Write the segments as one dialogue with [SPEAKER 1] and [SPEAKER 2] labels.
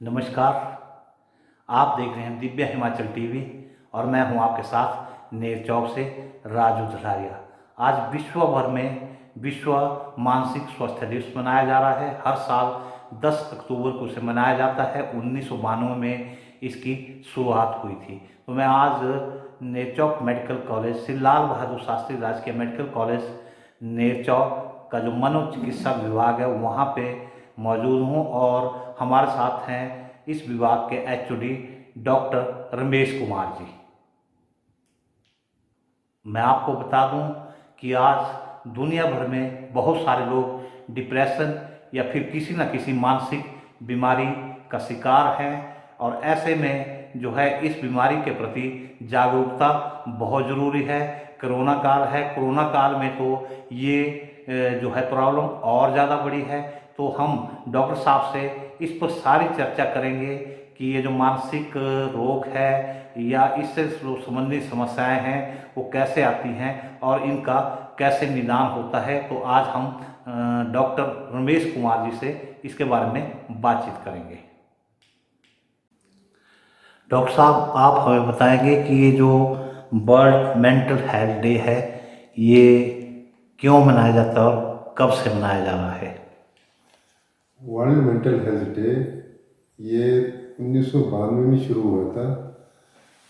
[SPEAKER 1] नमस्कार। आप देख रहे हैं दिव्य हिमाचल टीवी और मैं हूं आपके साथ नेर चौक से राजू धलारिया। आज विश्व भर में विश्व मानसिक स्वास्थ्य दिवस मनाया जा रहा है। हर साल 10 अक्टूबर को इसे मनाया जाता है। 1992 में इसकी शुरुआत हुई थी। तो मैं आज नेर चौक मेडिकल कॉलेज श्री लाल बहादुर शास्त्री राजकीय मेडिकल कॉलेज नेर चौक का जो मनोचिकित्सा विभाग है वहाँ पे मौजूद हूँ और हमारे साथ हैं इस विभाग के एचओडी डॉक्टर रमेश कुमार जी। मैं आपको बता दूं कि आज दुनिया भर में बहुत सारे लोग डिप्रेशन या फिर किसी न किसी मानसिक बीमारी का शिकार हैं और ऐसे में जो है इस बीमारी के प्रति जागरूकता बहुत ज़रूरी है। कोरोना काल है, कोरोना काल में तो ये जो है प्रॉब्लम और ज़्यादा बड़ी है। तो हम डॉक्टर साहब से इस पर सारी चर्चा करेंगे कि ये जो मानसिक रोग है या इससे संबंधित समस्याएं हैं वो कैसे आती हैं और इनका कैसे निदान होता है। तो आज हम डॉक्टर रमेश कुमार जी से इसके बारे में बातचीत करेंगे। डॉक्टर साहब, आप हमें बताएंगे कि ये जो वर्ल्ड मेंटल हेल्थ डे है ये क्यों मनाया जाता है और कब से मनाया जा रहा है?
[SPEAKER 2] वर्ल्ड मेंटल हेल्थ डे ये 1992 में शुरू हुआ था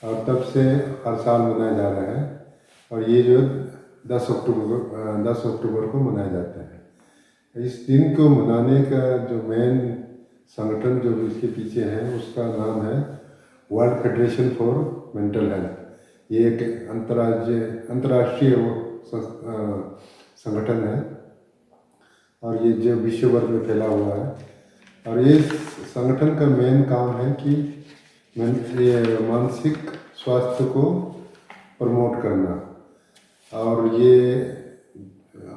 [SPEAKER 2] और तब से हर साल मनाया जा रहा है और ये जो 10 अक्टूबर को मनाया जाता है। इस दिन को मनाने का जो मेन संगठन जो इसके पीछे है उसका नाम है world federation for mental health. ये एक अंतर्राष्ट्रीय संगठन है और ये जो विश्व भर में फैला हुआ है और ये संगठन का मेन काम है कि ये मानसिक स्वास्थ्य को प्रमोट करना और ये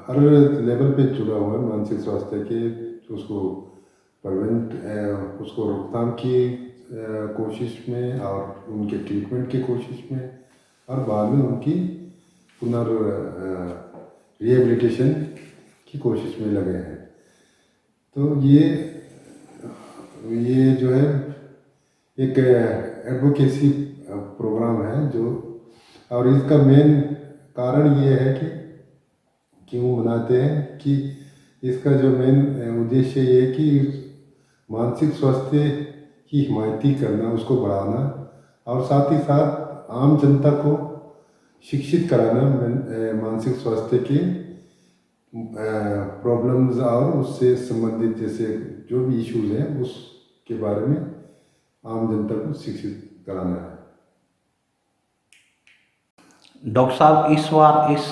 [SPEAKER 2] हर लेवल पे जुड़ा हुआ है मानसिक स्वास्थ्य के, उसको उसको रोकथाम की कोशिश में और उनके ट्रीटमेंट की कोशिश में और बाद में उनकी रिहेबिलिटेशन की कोशिश में लगे हैं। तो ये जो है एक एडवोकेसी प्रोग्राम है जो, और इसका मेन कारण ये है कि क्यों मनाते हैं कि इसका जो मेन उद्देश्य ये है कि मानसिक स्वास्थ्य की हिमायती करना, उसको बढ़ाना और साथ ही साथ आम जनता को शिक्षित कराना मानसिक स्वास्थ्य के प्रॉब्लम्स और उससे संबंधित जैसे जो भी इश्यूज हैं उसके बारे में आम जनता को शिक्षित कराना है।
[SPEAKER 1] डॉक्टर साहब, इस बार इस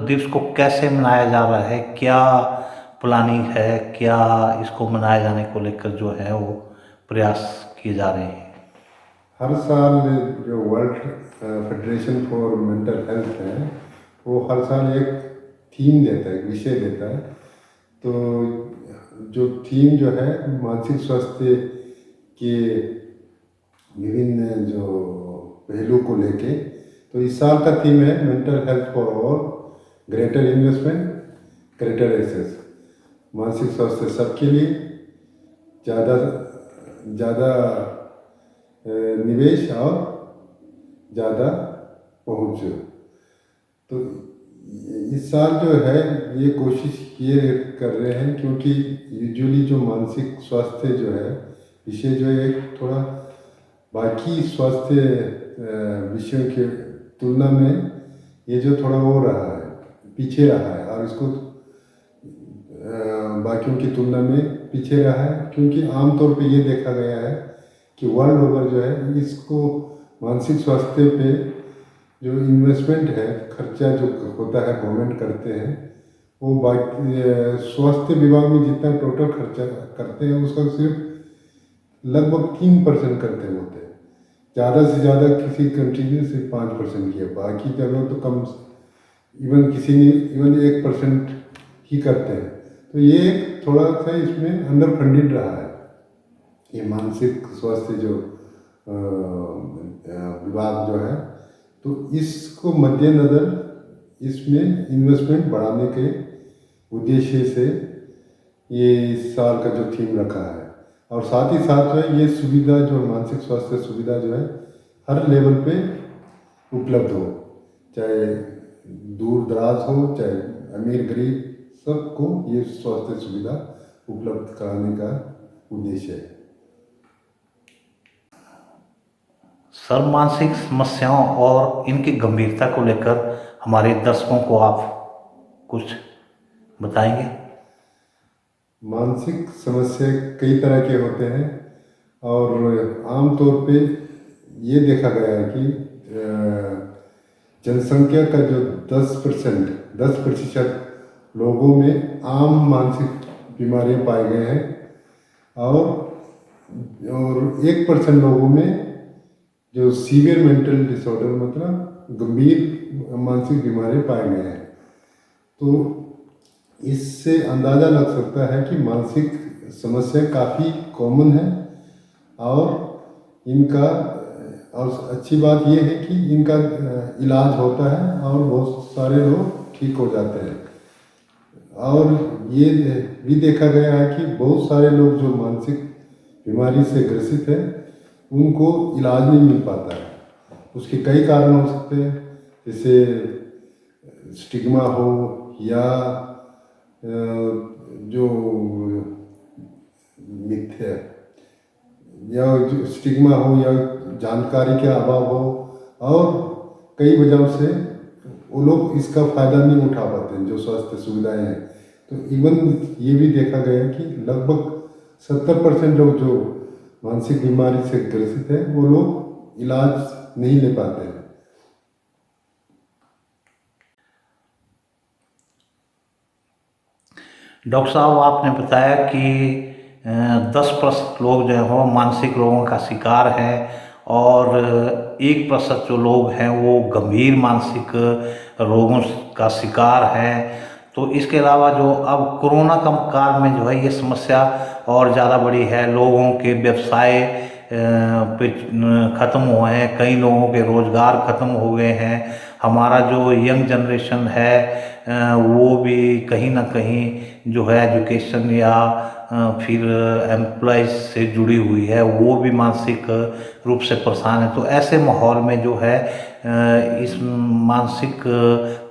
[SPEAKER 1] दिवस को कैसे मनाया जा रहा है? क्या प्लानिंग है? क्या इसको मनाए जाने को लेकर जो है वो प्रयास किए जा रहे हैं?
[SPEAKER 2] हर साल जो world federation for mental health है वो हर साल एक थीम देता है, विषय देता है। तो जो थीम जो है मानसिक स्वास्थ्य के विभिन्न जो पहलू को लेके, तो इस साल का थीम है mental health for all, greater investment, greater access. मानसिक स्वास्थ्य सबके लिए ज़्यादा निवेश और ज़्यादा पहुँच। तो इस साल जो है ये कोशिश ये कर रहे हैं क्योंकि यूजुअली जो मानसिक स्वास्थ्य जो है विषय जो है थोड़ा बाकी स्वास्थ्य विषयों के तुलना में ये जो थोड़ा वो रहा है, पीछे रहा है और इसको बाकियों की तुलना में पीछे रहा है क्योंकि आमतौर पे ये देखा गया है कि वर्ल्ड ओवर जो है इसको मानसिक स्वास्थ्य पे जो इन्वेस्टमेंट है, खर्चा जो होता है गवर्नमेंट करते हैं, वो बाकी स्वास्थ्य विभाग में जितना टोटल खर्चा करते हैं उसका सिर्फ लगभग 3% करते होते हैं। ज़्यादा से ज़्यादा किसी कंट्री में सिर्फ 5% किया, बाकी जगह तो कम, इवन 1% ही करते हैं। तो ये थोड़ा सा इसमें अंडर फंडेड रहा है ये मानसिक स्वास्थ्य जो विभाग जो है। तो इसको मद्देनज़र इसमें इन्वेस्टमेंट बढ़ाने के उद्देश्य से ये इस साल का जो थीम रखा है और साथ ही साथ जो है ये सुविधा जो मानसिक स्वास्थ्य सुविधा जो है हर लेवल पे उपलब्ध हो, चाहे दूर दराज हो, चाहे अमीर गरीब, सबको ये स्वास्थ्य सुविधा उपलब्ध कराने का उद्देश्य है।
[SPEAKER 1] सर, मानसिक समस्याओं और इनकी गंभीरता को लेकर हमारे दर्शकों को आप कुछ बताएंगे?
[SPEAKER 2] मानसिक समस्या कई तरह के होते हैं और आमतौर पे ये देखा गया है कि जनसंख्या का जो 10% लोगों में आम मानसिक बीमारियां पाए गए हैं और 1% लोगों में जो सीवियर मेंटल डिसऑर्डर मतलब गंभीर मानसिक बीमारियां पाए गए हैं। तो इससे अंदाज़ा लग सकता है कि मानसिक समस्या काफ़ी कॉमन है और इनका और अच्छी बात यह है कि इनका इलाज होता है और बहुत सारे लोग ठीक हो जाते हैं। और ये भी देखा गया है कि बहुत सारे लोग जो मानसिक बीमारी से ग्रसित हैं उनको इलाज नहीं मिल पाता है। उसके कई कारण हो सकते हैं, जैसे स्टिग्मा हो या जो मिथ्या या जो स्टिग्मा हो या जानकारी के अभाव हो और कई वजहों से वो लोग इसका फ़ायदा नहीं उठा पाते हैं जो स्वास्थ्य सुविधाएं हैं। तो इवन ये भी देखा गया कि लगभग 70% लोग जो मानसिक बीमारी से ग्रसित हैं वो लोग इलाज नहीं ले पाते हैं।
[SPEAKER 1] डॉक्टर साहब, आपने बताया कि 10% लोग जो हो मानसिक रोगों का शिकार हैं और 1% जो लोग हैं वो गंभीर मानसिक रोगों का शिकार हैं। तो इसके अलावा जो अब कोरोना का काल में जो है ये समस्या और ज़्यादा बड़ी है। लोगों के व्यवसाय पे ख़त्म हुए हैं, कई लोगों के रोज़गार ख़त्म हो गए हैं। हमारा जो यंग जनरेशन है वो भी कहीं ना कहीं जो है एजुकेशन या फिर एम्प्लॉयज़ से जुड़ी हुई है, वो भी मानसिक रूप से परेशान है। तो ऐसे माहौल में जो है इस मानसिक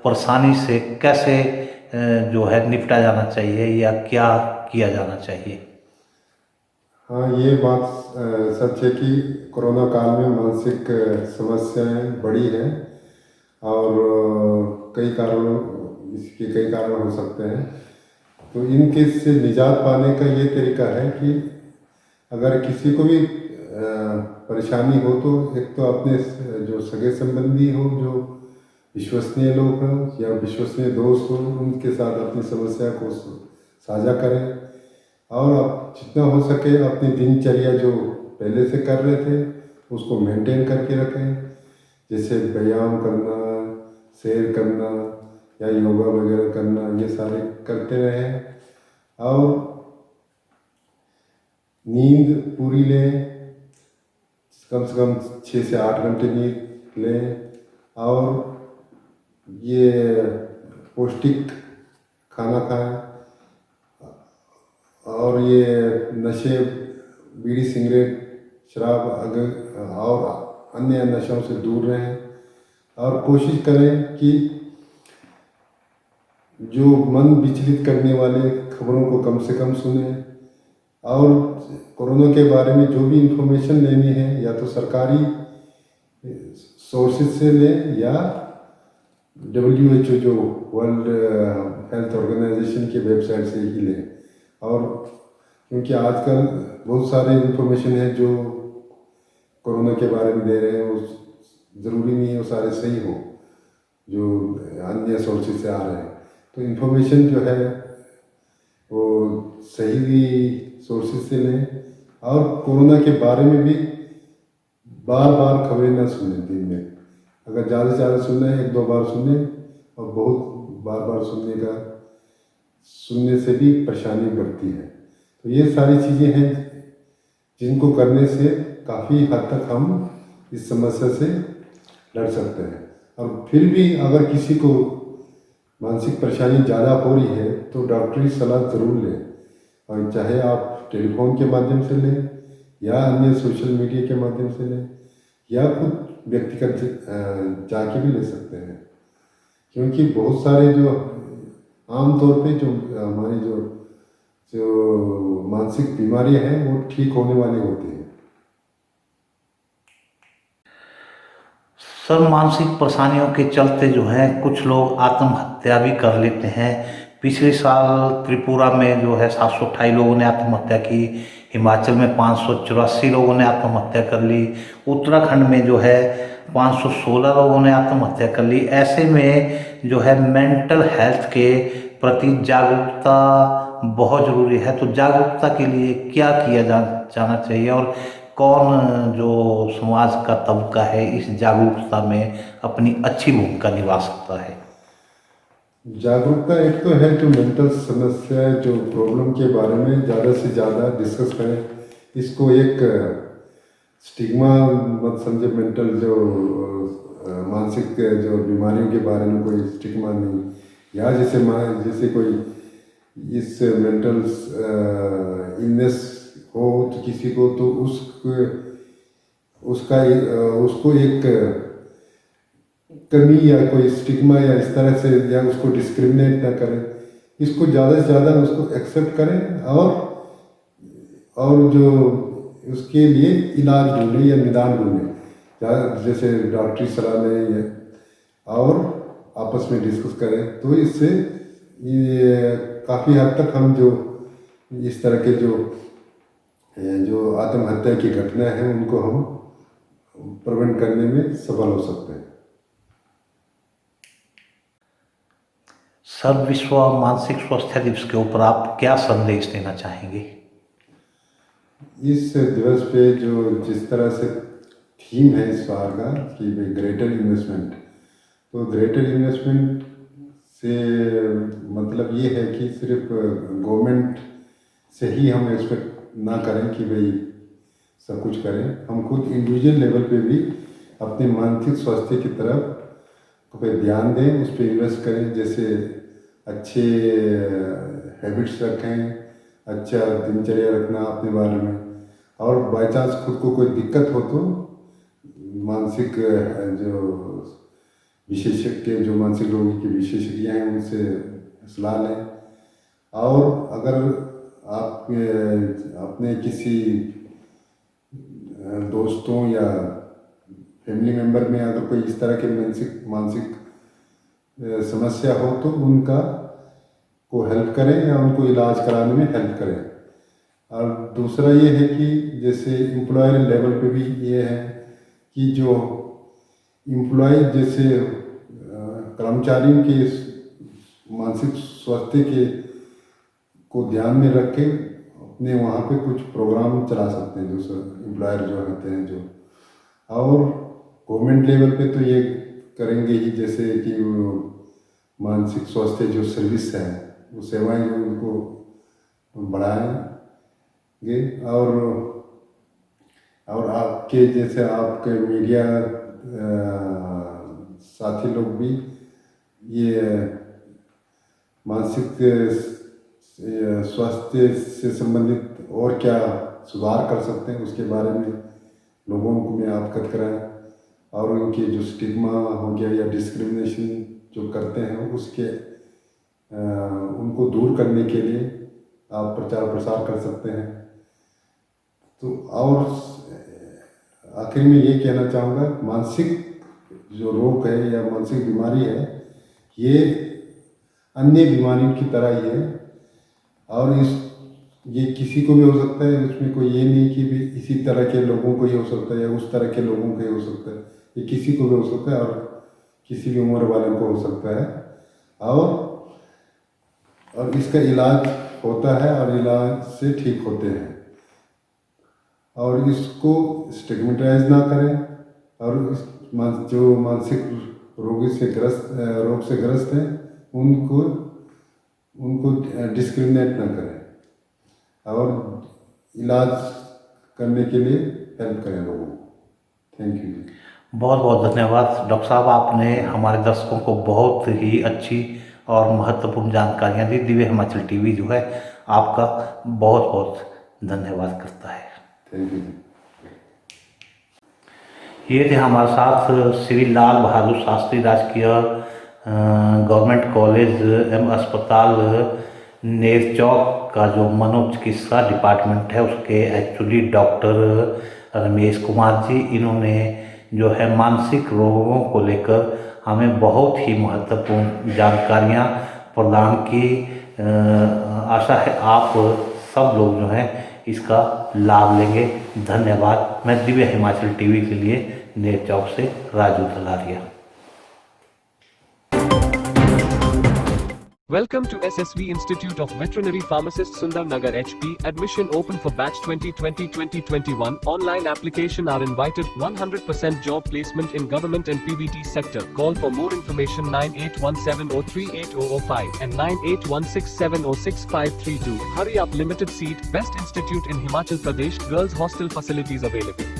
[SPEAKER 1] परेशानी से कैसे जो है निपटा जाना चाहिए या क्या किया जाना चाहिए?
[SPEAKER 2] हाँ, ये बात सच है कि कोरोना काल में मानसिक समस्याएं बढ़ी हैं और इसके कई कारण हो सकते हैं। तो इनके से निजात पाने का ये तरीका है कि अगर किसी को भी परेशानी हो तो एक तो अपने जो सगे संबंधी हो, जो विश्वसनीय लोग हों या विश्वसनीय दोस्त हों, उनके साथ अपनी समस्या को साझा करें और आप जितना हो सके अपनी दिनचर्या जो पहले से कर रहे थे उसको मेंटेन करके रखें, जैसे व्यायाम करना, सैर करना या योगा वगैरह करना, ये सारे करते रहें और नींद पूरी लें, कम से कम 6 से 8 घंटे नींद लें और ये पौष्टिक खाना खाएं और ये नशे, बीड़ी, सिगरेट, शराब और अन्य नशों से दूर रहें और कोशिश करें कि जो मन विचलित करने वाले खबरों को कम से कम सुने और कोरोना के बारे में जो भी इंफॉर्मेशन लेनी है या तो सरकारी सोर्सेज से लें या WHO जो वर्ल्ड हेल्थ ऑर्गेनाइजेशन के वेबसाइट से ही लें। और क्योंकि आजकल बहुत सारे इंफॉर्मेशन है जो कोरोना के बारे में दे रहे हैं, वो ज़रूरी नहीं है वो सारे सही हो जो अन्य सोर्सेज से आ रहे हैं। तो इन्फॉर्मेशन जो है वो सही सोर्सेज से लें और कोरोना के बारे में भी बार बार खबरें ना सुनें। दिन में अगर ज़्यादा से ज़्यादा सुनना है 1-2 बार सुने और बहुत बार बार सुनने से भी परेशानी बढ़ती है। तो ये सारी चीज़ें हैं जिनको करने से काफ़ी हद तक हम इस समस्या से लड़ सकते हैं। और फिर भी अगर किसी को मानसिक परेशानी ज़्यादा हो रही है तो डॉक्टरी सलाह ज़रूर लें और चाहे आप टेलीफोन के माध्यम से लें या अन्य सोशल मीडिया के माध्यम से लें या खुद व्यक्तिगत जाके भी ले सकते हैं, क्योंकि बहुत सारे जो आमतौर पे जो हमारी जो जो मानसिक बीमारियां हैं वो ठीक होने वाली होती हैं।
[SPEAKER 1] सर, मानसिक परेशानियों के चलते जो है कुछ लोग आत्महत्या भी कर लेते हैं। पिछले साल त्रिपुरा में जो है 728 लोगों ने आत्महत्या की, हिमाचल में 584 लोगों ने आत्महत्या कर ली, उत्तराखंड में जो है 516 लोगों ने आत्महत्या कर ली। ऐसे में जो है मेंटल हेल्थ के प्रति जागरूकता बहुत ज़रूरी है। तो जागरूकता के लिए क्या किया जाना चाहिए और कौन जो समाज का तबका है इस जागरूकता में अपनी अच्छी भूमिका निभा सकता है?
[SPEAKER 2] जागरूकता एक तो है जो मेंटल समस्या जो प्रॉब्लम के बारे में ज़्यादा से ज़्यादा डिस्कस करें, इसको एक स्टिग्मा मत समझे। मेंटल जो मानसिक जो बीमारियों के बारे में कोई स्टिग्मा नहीं, या जैसे कोई इस मेंटल इलनेस हो तो किसी को, तो उसको एक कमी या कोई स्टिग्मा या इस तरह से या उसको डिस्क्रिमिनेट ना करें, इसको ज़्यादा से ज़्यादा उसको एक्सेप्ट करें और जो उसके लिए इलाज ढूंढें या निदान ढूंढें, जैसे डॉक्टरी सलाह लें और आपस में डिस्कस करें। तो इससे ये काफ़ी हद तक हम जो इस तरह के जो आत्महत्या की घटना है उनको हम प्रिवेंट करने में सफल हो सकते हैं।
[SPEAKER 1] सर, विश्व मानसिक स्वास्थ्य दिवस के ऊपर आप क्या संदेश देना चाहेंगे?
[SPEAKER 2] इस दिवस पे जो जिस तरह से थीम है इस बार का कि भाई ग्रेटर इन्वेस्टमेंट, तो ग्रेटर इन्वेस्टमेंट से मतलब ये है कि सिर्फ गवर्नमेंट से ही हम एक्सपेक्ट ना करें कि भाई सब कुछ करें, हम खुद इंडिविजुअल लेवल पे भी अपने मानसिक स्वास्थ्य की तरफ पे ध्यान दें, उस पर इन्वेस्ट करें। जैसे अच्छे हैबिट्स रखें, अच्छा दिनचर्या रखना अपने बारे में, और बाई चांस खुद को कोई दिक्कत हो तो मानसिक जो विशेषज्ञ जो मानसिक रोगी के विशेषज्ञ हैं उनसे सलाह लें। और अगर आप अपने किसी दोस्तों या फैमिली मेम्बर में अगर कोई इस तरह के मानसिक समस्या हो तो उनका को हेल्प करें या उनको इलाज कराने में हेल्प करें। और दूसरा ये है कि जैसे एम्प्लॉयर लेवल पे भी ये है कि जो एम्प्लॉय जैसे कर्मचारियों के मानसिक स्वास्थ्य के को ध्यान में रख के अपने वहाँ पे कुछ प्रोग्राम चला सकते हैं जो एम्प्लॉयर जो होते हैं जो। और गवर्नमेंट लेवल पे तो ये करेंगे ही, जैसे कि वो मानसिक स्वास्थ्य जो सर्विस है वो सेवाएं जो उनको बढ़ाएंगे। और आपके जैसे आपके मीडिया साथी लोग भी ये मानसिक स्वास्थ्य से संबंधित और क्या सुधार कर सकते हैं उसके बारे में लोगों को में अवगत कराएं, और उनके जो स्टिग्मा हो गया या डिस्क्रिमिनेशन जो करते हैं उसके उनको दूर करने के लिए आप प्रचार प्रसार कर सकते हैं। तो और आखिर में ये कहना चाहूँगा, मानसिक जो रोग है या मानसिक बीमारी है ये अन्य बीमारियों की तरह ही है, और ये किसी को भी हो सकता है। इसमें कोई ये नहीं कि भी इसी तरह के लोगों को ही हो सकता है या उस तरह के लोगों को ही हो सकता है, ये किसी को भी हो सकता है और किसी भी उम्र वाले को हो सकता है। और इसका इलाज होता है और इलाज से ठीक होते हैं। और इसको स्टिग्मेटाइज ना करें, और जो मानसिक रोग से ग्रस्त हैं उनको डिस्क्रिमिनेट ना करें और इलाज करने के लिए हेल्प करें लोगों को। Thank you.
[SPEAKER 1] बहुत बहुत धन्यवाद डॉक्टर साहब, आपने हमारे दर्शकों को बहुत ही अच्छी और महत्वपूर्ण जानकारियाँ दी। दिव्य हिमाचल टीवी जो है आपका बहुत बहुत धन्यवाद करता है।
[SPEAKER 2] Thank you.
[SPEAKER 1] ये थे हमारे साथ श्री लाल बहादुर शास्त्री राजकीय गवर्नमेंट कॉलेज एवं अस्पताल नेर चौक का जो मनोचिकित्सा डिपार्टमेंट है उसके एक्चुअली डॉक्टर रमेश कुमार जी। इन्होंने जो है मानसिक रोगों को लेकर हमें बहुत ही महत्वपूर्ण जानकारियाँ प्रदान की। आशा है आप सब लोग जो हैं इसका लाभ लेंगे। धन्यवाद। मैं दिव्य हिमाचल टीवी के लिए नेर चौक से Raju दलारिया।
[SPEAKER 3] Welcome to SSV Institute of Veterinary Pharmacist Sundarnagar HP. Admission open for batch 2020-2021. Online application are invited. 100% job placement in government and PBT sector. Call for more information 9817038005 and 9816706532. Hurry up, limited seat. Best institute in Himachal Pradesh. Girls hostel facilities available.